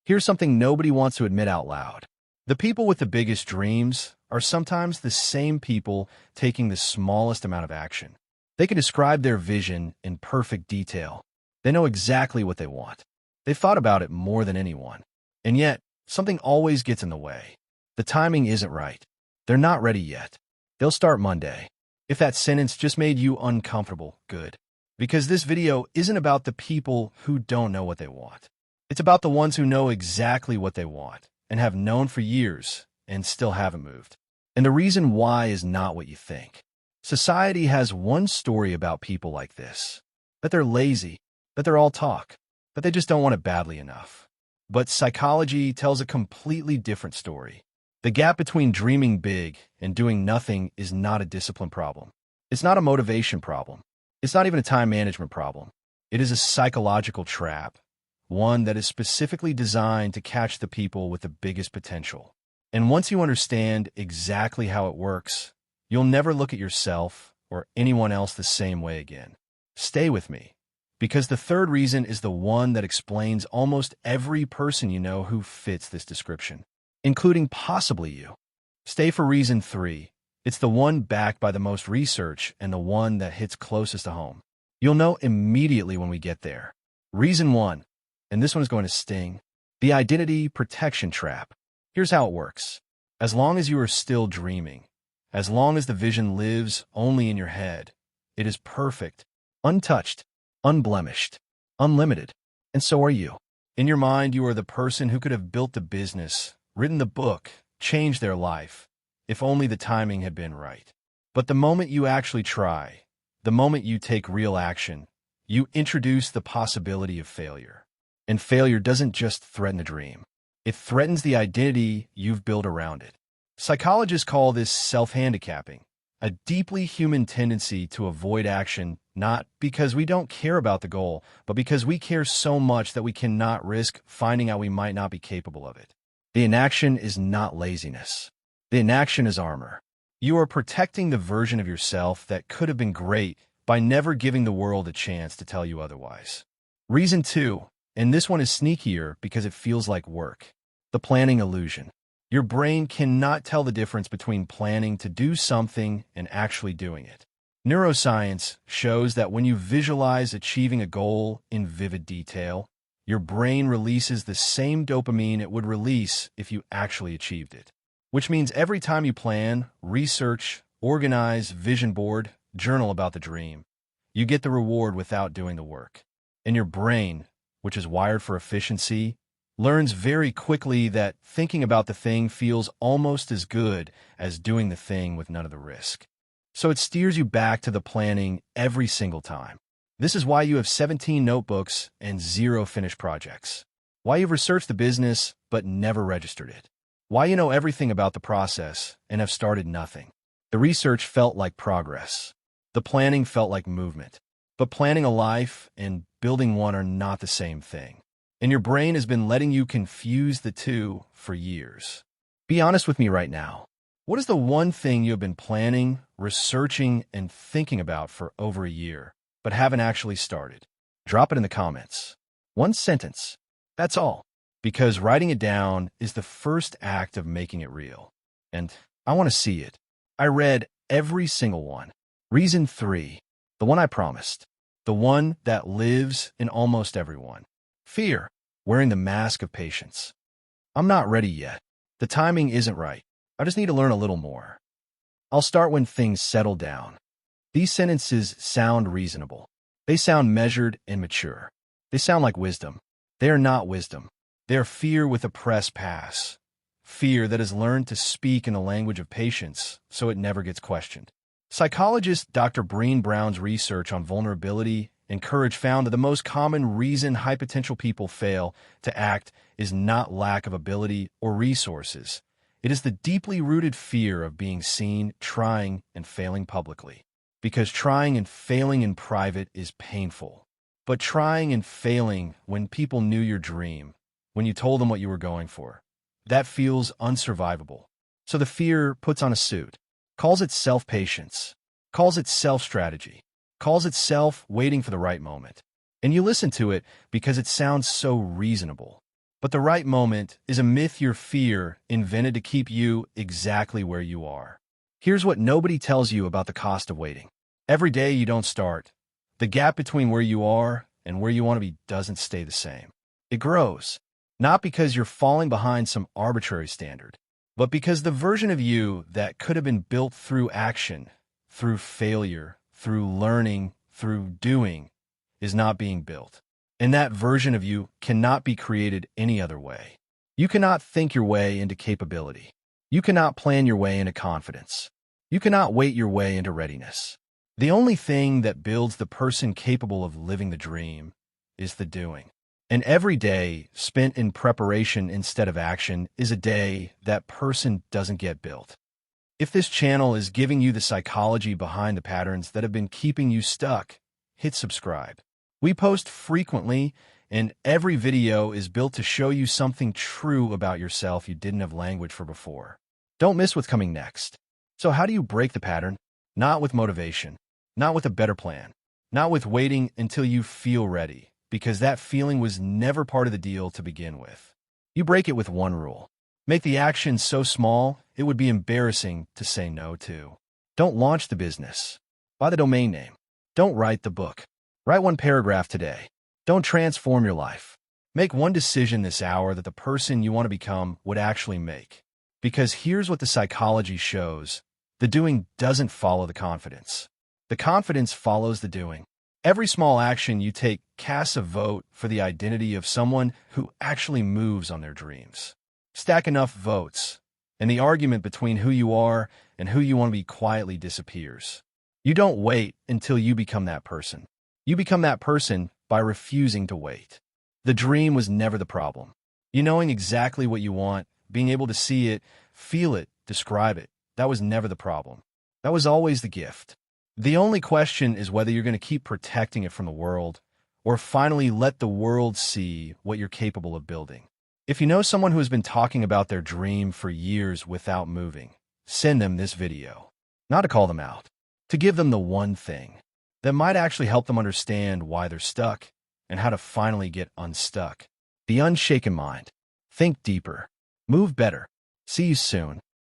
Here's something nobody wants to admit out loud. The people with the biggest dreams are sometimes the same people taking the smallest amount of action. They can describe their vision in perfect detail. They know exactly what they want. They've thought about it more than anyone. And yet, something always gets in the way. The timing isn't right. They're not ready yet. They'll start Monday. If that sentence just made you uncomfortable, good. Because this video isn't about the people who don't know what they want. It's about the ones who know exactly what they want and have known for years and still haven't moved. And the reason why is not what you think. Society has one story about people like this, that they're lazy, that they're all talk, that they just don't want it badly enough. But psychology tells a completely different story. The gap between dreaming big and doing nothing is not a discipline problem. It's not a motivation problem. It's not even a time management problem. It is a psychological trap, one that is specifically designed to catch the people with the biggest potential. And once you understand exactly how it works, you'll never look at yourself or anyone else the same way again. Stay with me, because the third reason is the one that explains almost every person you know who fits this description, including possibly you. Stay for reason 3. It's the one backed by the most research and the one that hits closest to home. You'll know immediately when we get there. Reason 1, and this one is going to sting, the identity protection trap. Here's how it works. As long as you are still dreaming, as long as the vision lives only in your head, it is perfect, untouched, unblemished, unlimited. And so are you. In your mind, you are the person who could have built the business, written the book, changed their life, if only the timing had been right. But the moment you actually try, the moment you take real action, you introduce the possibility of failure. And failure doesn't just threaten the dream. It threatens the identity you've built around it. Psychologists call this self-handicapping, a deeply human tendency to avoid action, not because we don't care about the goal, but because we care so much that we cannot risk finding out we might not be capable of it. The inaction is not laziness. The inaction is armor. You are protecting the version of yourself that could have been great by never giving the world a chance to tell you otherwise. Reason 2, and this one is sneakier because it feels like work. The planning illusion. Your brain cannot tell the difference between planning to do something and actually doing it. Neuroscience shows that when you visualize achieving a goal in vivid detail, your brain releases the same dopamine it would release if you actually achieved it. Which means every time you plan, research, organize, vision board, journal about the dream, you get the reward without doing the work. And your brain, which is wired for efficiency, learns very quickly that thinking about the thing feels almost as good as doing the thing with none of the risk. So it steers you back to the planning every single time. This is why you have 17 notebooks and 0 finished projects. Why you've researched the business but never registered it. Why you know everything about the process and have started nothing. The research felt like progress. The planning felt like movement. But planning a life and building one are not the same thing. And your brain has been letting you confuse the two for years. Be honest with me right now. What is the one thing you have been planning, researching, and thinking about for over a year, but haven't actually started? Drop it in the comments. One sentence. That's all. Because writing it down is the first act of making it real. And I want to see it. I read every single one. Reason 3, the one I promised. The one that lives in almost everyone. Fear, wearing the mask of patience. I'm not ready yet. The timing isn't right. I just need to learn a little more. I'll start when things settle down. These sentences sound reasonable. They sound measured and mature. They sound like wisdom. They are not wisdom. They are fear with a press pass. Fear that has learned to speak in the language of patience so it never gets questioned. Psychologist Dr. Brené Brown's research on vulnerability and courage found that the most common reason high potential people fail to act is not lack of ability or resources. It is the deeply rooted fear of being seen, trying, and failing publicly. Because trying and failing in private is painful. But trying and failing when people knew your dream, when you told them what you were going for, that feels unsurvivable. So the fear puts on a suit, calls itself patience, calls itself strategy, calls itself waiting for the right moment. And you listen to it because it sounds so reasonable. But the right moment is a myth your fear invented to keep you exactly where you are. Here's what nobody tells you about the cost of waiting. Every day you don't start, the gap between where you are and where you want to be doesn't stay the same. It grows, not because you're falling behind some arbitrary standard, but because the version of you that could have been built through action, through failure, through learning, through doing, is not being built. And that version of you cannot be created any other way. You cannot think your way into capability. You cannot plan your way into confidence. You cannot wait your way into readiness. The only thing that builds the person capable of living the dream is the doing. And every day spent in preparation instead of action is a day that person doesn't get built. If this channel is giving you the psychology behind the patterns that have been keeping you stuck, hit subscribe. We post frequently, and every video is built to show you something true about yourself you didn't have language for before. Don't miss what's coming next. So how do you break the pattern? Not with motivation, not with a better plan, not with waiting until you feel ready, because that feeling was never part of the deal to begin with. You break it with one rule. Make the action so small, it would be embarrassing to say no to. Don't launch the business. Buy the domain name. Don't write the book. Write one paragraph today. Don't transform your life. Make one decision this hour that the person you want to become would actually make. Because here's what the psychology shows. The doing doesn't follow the confidence. The confidence follows the doing. Every small action you take casts a vote for the identity of someone who actually moves on their dreams. Stack enough votes, and the argument between who you are and who you want to be quietly disappears. You don't wait until you become that person. You become that person by refusing to wait. The dream was never the problem. You knowing exactly what you want, being able to see it, feel it, describe it, that was never the problem. That was always the gift. The only question is whether you're going to keep protecting it from the world or finally let the world see what you're capable of building. If you know someone who has been talking about their dream for years without moving, send them this video. Not to call them out, to give them the one thing that might actually help them understand why they're stuck and how to finally get unstuck. The unshaken mind. Think deeper. Move better. See you soon.